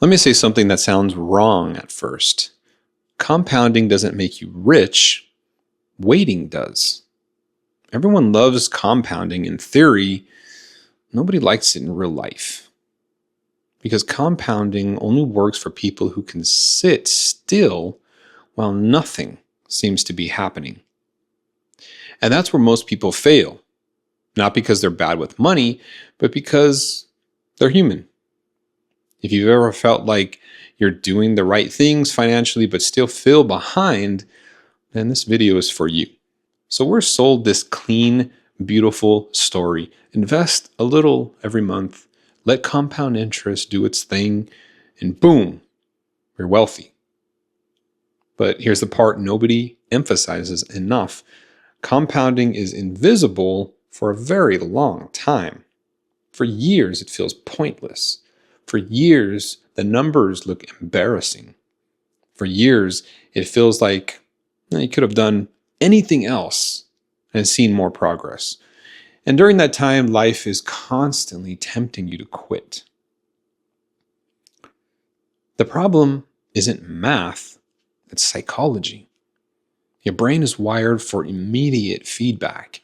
Let me say something that sounds wrong at first. Compounding doesn't make you rich, waiting does. Everyone loves compounding in theory, nobody likes it in real life. Because compounding only works for people who can sit still while nothing seems to be happening. And that's where most people fail. Not because they're bad with money, but because they're human. If you've ever felt like you're doing the right things financially but still feel behind, then this video is for you. So we're sold this clean, beautiful story. Invest a little every month, let compound interest do its thing, and boom, you're wealthy. But here's the part nobody emphasizes enough. Compounding is invisible for a very long time. For years, it feels pointless. For years, the numbers look embarrassing. For years, it feels like you could have done anything else and seen more progress. And during that time, life is constantly tempting you to quit. The problem isn't math, it's psychology. Your brain is wired for immediate feedback.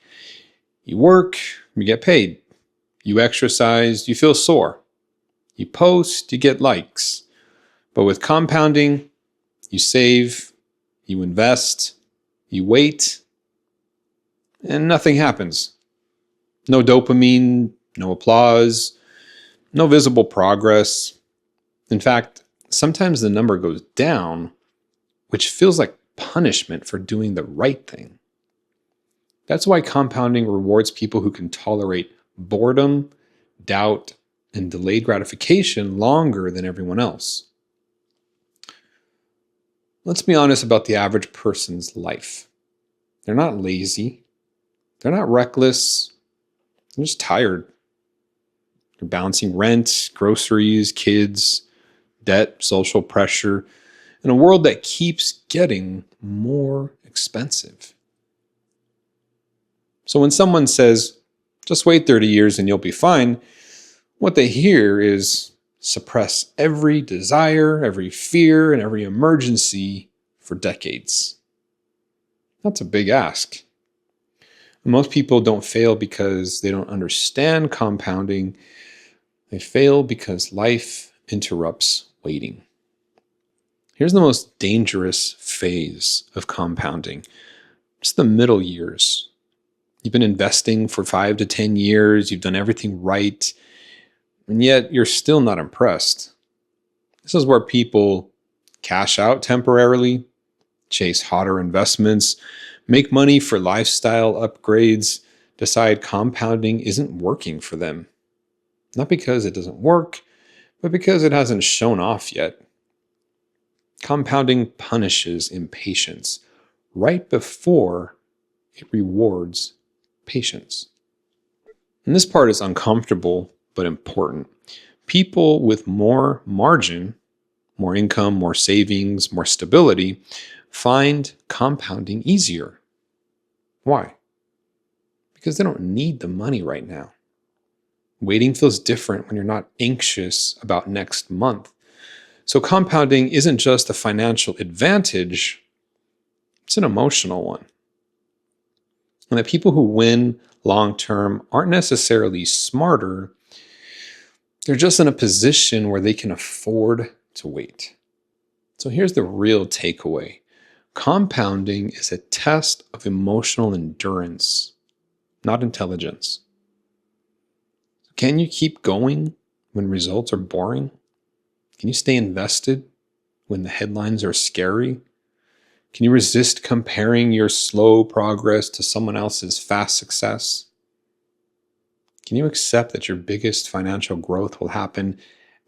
You work, you get paid. You exercise, you feel sore. You post, you get likes. But with compounding, you save, you invest, you wait, and nothing happens. No dopamine, no applause, no visible progress. In fact, sometimes the number goes down, which feels like punishment for doing the right thing. That's why compounding rewards people who can tolerate boredom, doubt, and delayed gratification longer than everyone else. Let's be honest about the average person's life. They're not lazy. They're not reckless. They're just tired. They're balancing rent, groceries, kids, debt, social pressure, in a world that keeps getting more expensive. So when someone says, just wait 30 years and you'll be fine, what they hear is suppress every desire, every fear, and every emergency for decades. That's a big ask. Most people don't fail because they don't understand compounding. They fail because life interrupts waiting. Here's the most dangerous phase of compounding. It's the middle years. You've been investing for 5 to 10 years. You've done everything right. And yet you're still not impressed. This is where people cash out temporarily, chase hotter investments, make money for lifestyle upgrades, decide compounding isn't working for them. Not because it doesn't work, but because it hasn't shown off yet. Compounding punishes impatience right before it rewards patience. And this part is uncomfortable, but important. People with more margin, more income, more savings, more stability, find compounding easier. Why? Because they don't need the money right now. Waiting feels different when you're not anxious about next month. So compounding isn't just a financial advantage, it's an emotional one. And the people who win long-term aren't necessarily smarter, they're just in a position where they can afford to wait. So here's the real takeaway. Compounding is a test of emotional endurance, not intelligence. Can you keep going when results are boring? Can you stay invested when the headlines are scary? Can you resist comparing your slow progress to someone else's fast success? Can you accept that your biggest financial growth will happen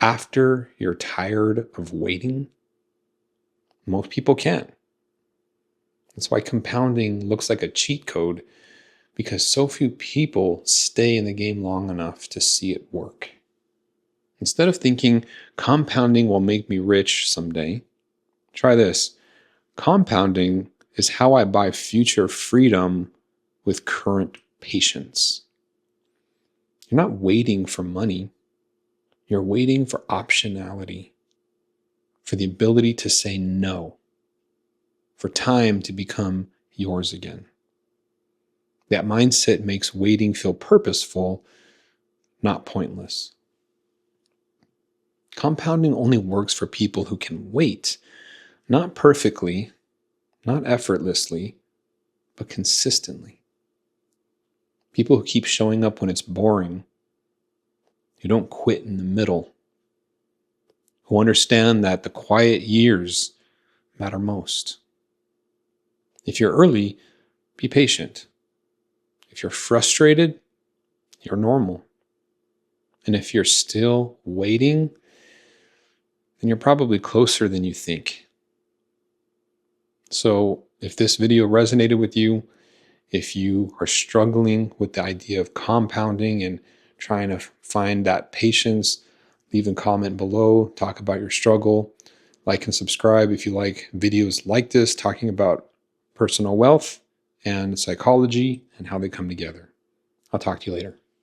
after you're tired of waiting? Most people can't. That's why compounding looks like a cheat code, because so few people stay in the game long enough to see it work. Instead of thinking compounding will make me rich someday, try this. Compounding is how I buy future freedom with current patience. You're not waiting for money. You're waiting for optionality. for the ability to say no, for time to become yours again. That mindset makes waiting feel purposeful, not pointless. Compounding only works for people who can wait, not perfectly, not effortlessly, but consistently. People who keep showing up when it's boring, who don't quit in the middle, who understand that the quiet years matter most. If you're early, be patient. If you're frustrated, you're normal. And if you're still waiting, then you're probably closer than you think. So if this video resonated with you, if you are struggling with the idea of compounding and trying to find that patience, leave a comment below, talk about your struggle, like and subscribe if you like videos like this, talking about personal wealth and psychology and how they come together. I'll talk to you later.